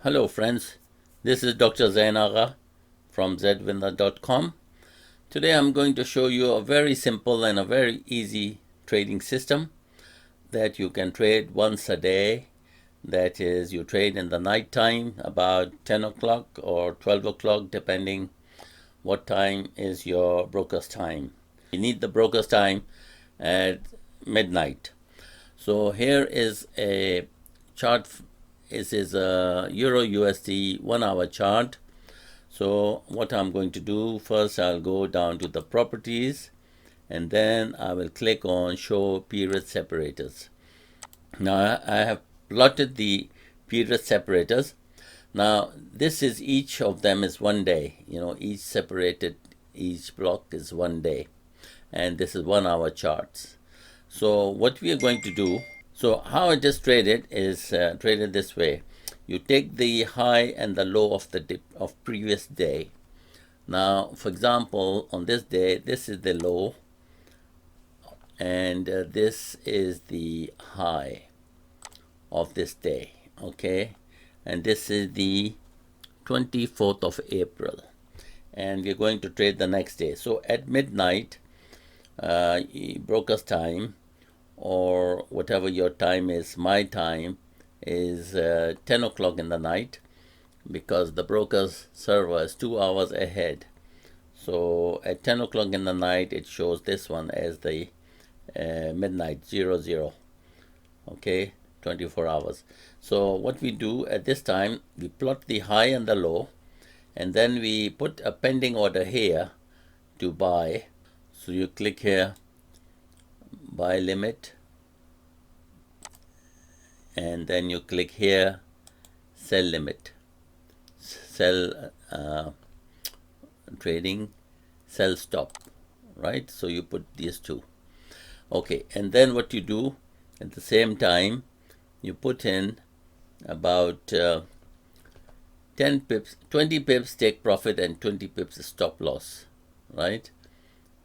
Hello friends, this is Dr. Zainaga from zwinner.com. Today I'm going to show you a very simple and a very easy trading system that you can trade once a day. That is, you trade in the night time about 10 o'clock or 12 o'clock depending what time is your broker's time. You need the broker's time at midnight. So here is a chart. This is a Euro USD 1 hour chart. So what I'm going to do, first I'll go down to the properties and then I will click on show period separators. Now I have plotted the period separators. Now this is, each of them is 1 day, each block is 1 day, and this is 1 hour charts. So what we are going to do, so how I just traded is traded this way. You take the high and the low of the dip of previous day. Now, for example, on this day, this is the low, and this is the high of this day, okay? And this is the 24th of April, and we're going to trade the next day. So at midnight, broker's time, or whatever your time is, my time is 10 o'clock in the night, because the broker's server is 2 hours ahead. So at 10 o'clock in the night, it shows this one as the midnight 00, okay, 24 hours. So what we do at this time, we plot the high and the low, and then we put a pending order here to buy. So you click here, buy limit, and then you click here, sell limit, sell trading, sell stop, right? So you put these two, okay. And then what you do at the same time, you put in about 10 pips, 20 pips take profit and 20 pips stop loss, right?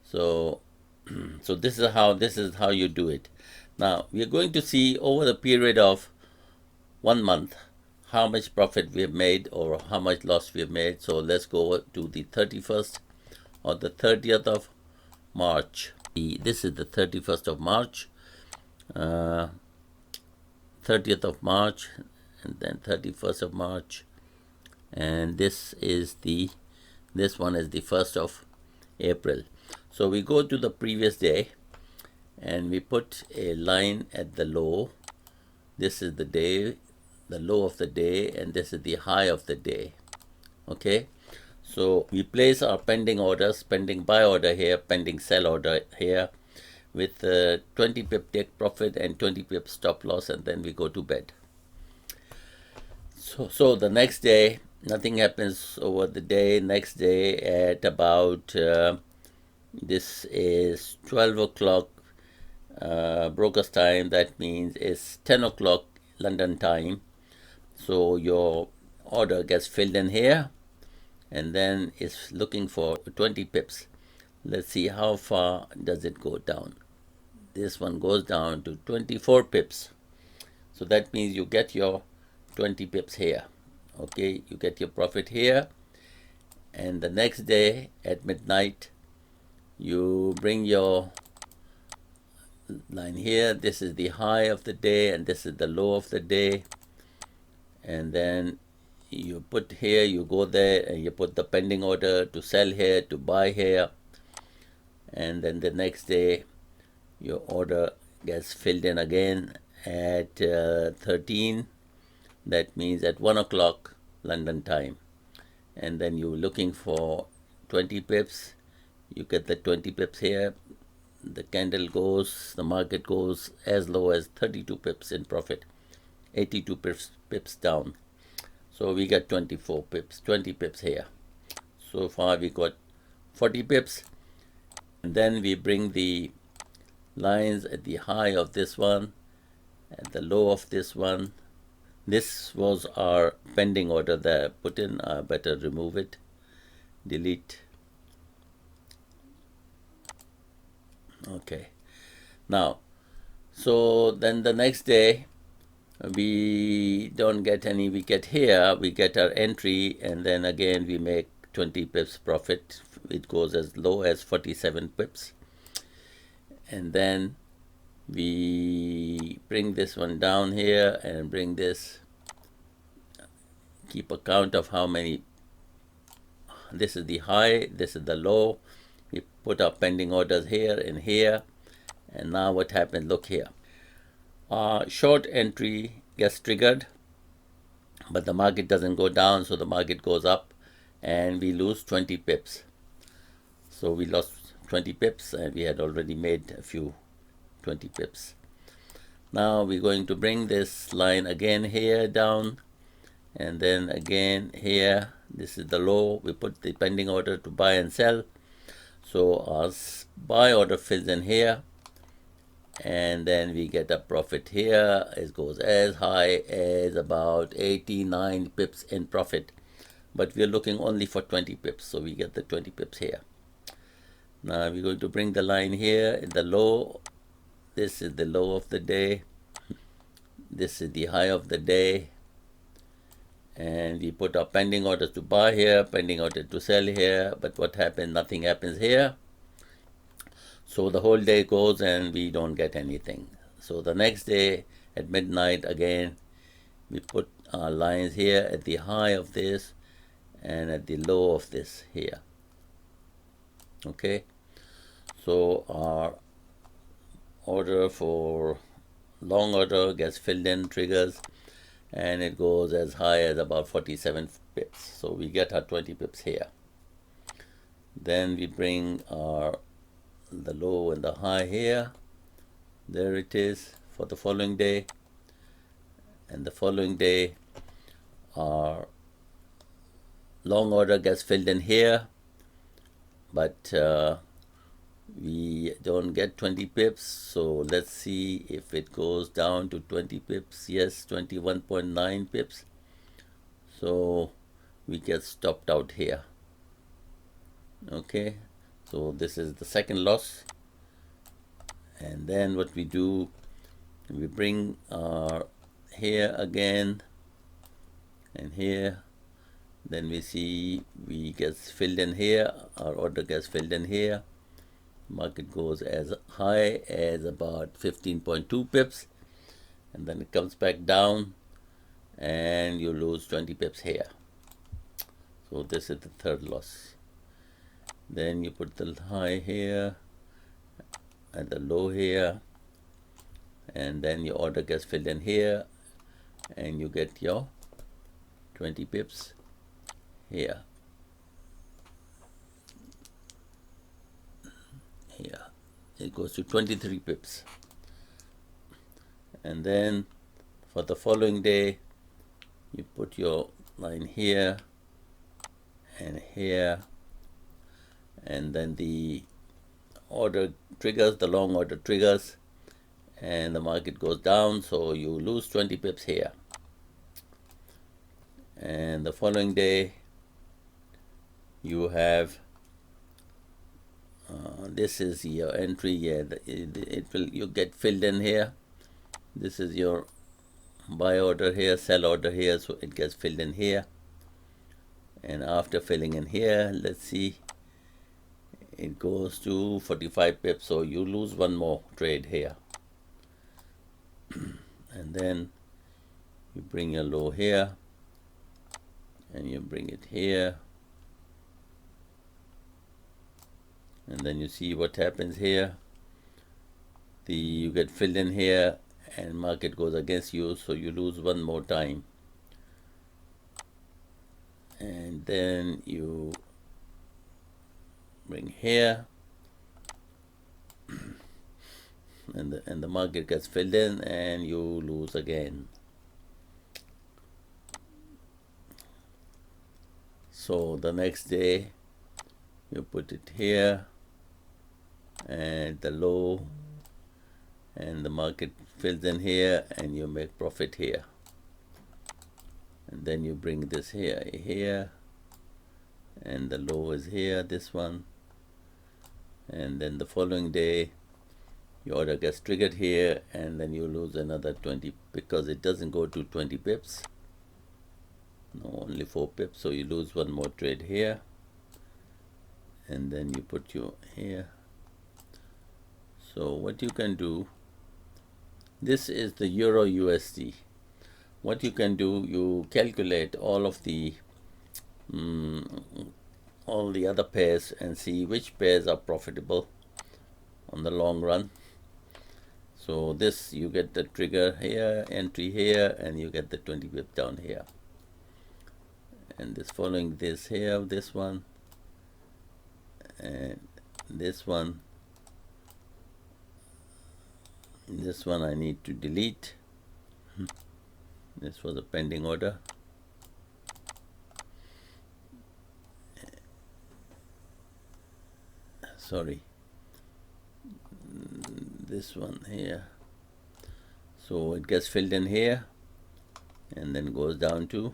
So so this is how you do it. Now we are going to see over the period of 1 month how much profit we have made or how much loss we have made. So let's go to the 31st or the 30th of March. This is the 31st of March, 30th of March, and then 31st of March, and this one is the 1st of April. So we go to the previous day and we put a line at the low. This is the day, the low of the day, and this is the high of the day, okay? So we place our pending orders, pending buy order here, pending sell order here, with 20 pip take profit and 20 pip stop loss, and then we go to bed. So the next day, nothing happens over the day. Next day at about this is 12 o'clock broker's time. That means it's 10 o'clock London time. So your order gets filled in here, and then it's looking for 20 pips. Let's see how far does it go down. This one goes down to 24 pips. So that means you get your 20 pips here, okay? You get your profit here, and the next day at midnight, you bring your line here. This is the high of the day and this is the low of the day, and then you put here, you go there and you put the pending order to sell here, to buy here, and then the next day your order gets filled in again at 13. That means at 1 o'clock London time, and then you're looking for 20 pips. You get the 20 pips here. The candle goes, the market goes as low as 32 pips in profit, 82 pips down. So we got 24 pips, 20 pips here. So far we got 40 pips, and then we bring the lines at the high of this one, at the low of this one. This was our pending order that I put in. I better remove it, delete. Okay. Now, so then the next day, we don't get any. We get here, we get our entry, and then again we make 20 pips profit. It goes as low as 47 pips, and then we bring this one down here and bring this, keep a count of how many. This is the high, this is the low. We put our pending orders here and here, and now what happened, look here. Our short entry gets triggered, but the market doesn't go down, so the market goes up, and we lose 20 pips. So we lost 20 pips, and we had already made a few 20 pips. Now we're going to bring this line again here down, and then again here. This is the low. We put the pending order to buy and sell. So our buy order fills in here, and then we get a profit here. It goes as high as about 89 pips in profit, but we're looking only for 20 pips, so we get the 20 pips here. Now we're going to bring the line here in the low. This is the low of the day. This is the high of the day. And we put our pending orders to buy here, pending order to sell here, but what happens? Nothing happens here. So the whole day goes and we don't get anything. So the next day at midnight again, we put our lines here at the high of this and at the low of this here. Okay, so our order for long order gets filled in, triggers, and it goes as high as about 47 pips. So we get our 20 pips here. Then we bring the low and the high here. There it is for the following day. And the following day, our long order gets filled in here, but we don't get 20 pips. So let's see if it goes down to 20 pips. Yes, 21.9 pips. So we get stopped out here. Okay, so this is the second loss. And then what we do, we bring our here again and here. Then we see we gets filled in here. Our order gets filled in here. Market goes as high as about 15.2 pips, and then it comes back down, and you lose 20 pips here. So this is the third loss. Then you put the high here and the low here, and then your order gets filled in here, and you get your 20 pips here. Here it goes to 23 pips. And then for the following day, you put your line here and here, and then the order triggers, the long order triggers, and the market goes down, so you lose 20 pips here. And the following day, you have this is your entry. Yeah, it will, you get filled in here. This is your buy order here, sell order here, so it gets filled in here. And after filling in here, let's see, it goes to 45 pips, so you lose one more trade here. And then you bring your low here, and you bring it here, and then you see what happens here. You get filled in here, and market goes against you, so you lose one more time. And then you bring here, and the market gets filled in, and you lose again. So the next day, you put it here, and the low, and the market fills in here, and you make profit here. And then you bring this here, and the low is here, this one. And then the following day, Your order gets triggered here, and then you lose another 20 because it doesn't go to 20 pips. No, only 4 pips, so you lose one more trade here, and then you put your here. So what you can do, this is the Euro USD. What you can do, you calculate all of the all the other pairs and see which pairs are profitable on the long run. So this, you get the trigger here, entry here, and you get the 20 pip down here. And this following this here, this one, and this one. This one I need to delete. This was a pending order. Sorry. This one here. So it gets filled in here and then goes down to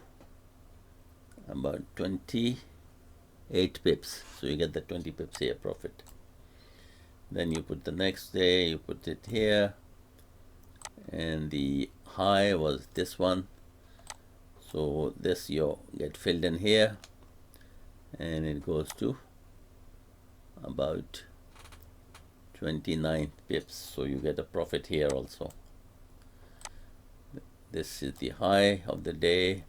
about 28 pips. So you get the 20 pips here profit. Then you put the next day, you put it here, and the high was this one. So this you get filled in here, and it goes to about 29 pips. So you get a profit here also. This is the high of the day,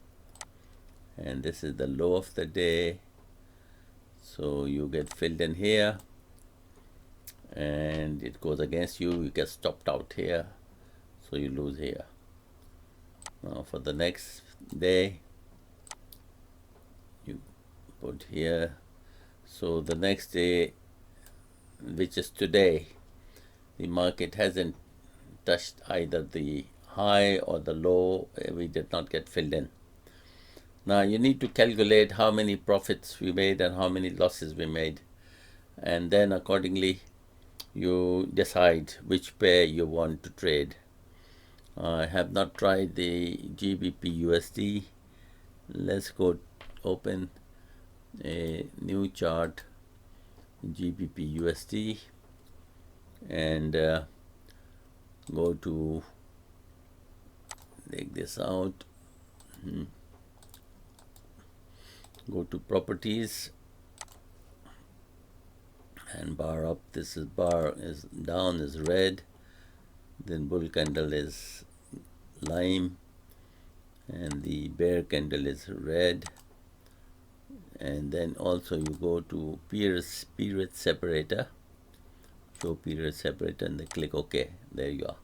and this is the low of the day. So you get filled in here, and it goes against you. You get stopped out here, so you lose here. Now for the next day, you put here. So the next day, which is today, the market hasn't touched either the high or the low. We did not get filled in. Now you need to calculate how many profits we made and how many losses we made, and then accordingly you decide which pair you want to trade. I have not tried the GBP USD. Let's go open a new chart, GBP USD, and go to take this out. Go to properties and bar up. This is bar is down is red, then bull candle is lime, and the bear candle is red. And then also you go to period separator, show period separator, and then click OK. There you are.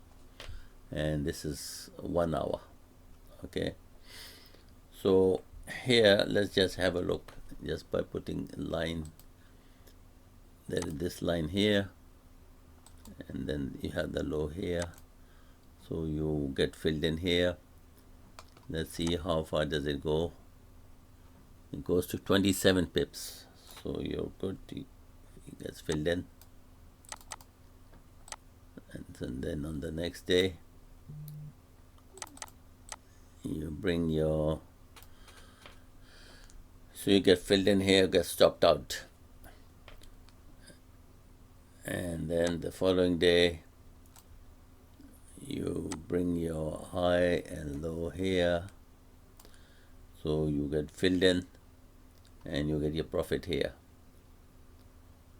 And this is 1 hour. Okay, so here let's just have a look just by putting a line. There is this line here, and then you have the low here, so you get filled in here. Let's see how far does it go. It goes to 27 pips, so you're good. It gets filled in, and then on the next day you bring your, so you get filled in here, get stopped out, and then the following day you bring your high and low here, so you get filled in and you get your profit here.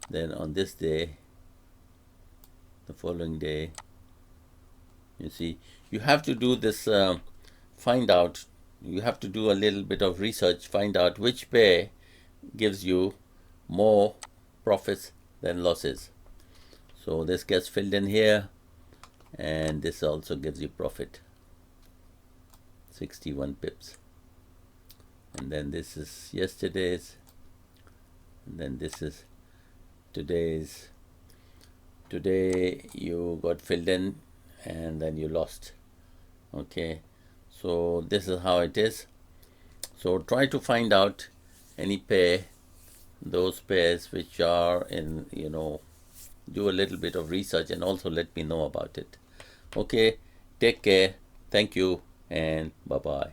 Then on this day, the following day, you see, you have to do this, find out, you have to do a little bit of research, find out which pair gives you more profits than losses. So this gets filled in here, and this also gives you profit, 61 pips. And then this is yesterday's, and then this is today's. Today you got filled in and then you lost. Okay, so this is how it is. So try to find out any pair, those pairs which are in, do a little bit of research and also let me know about it. Okay, take care, thank you, and bye bye.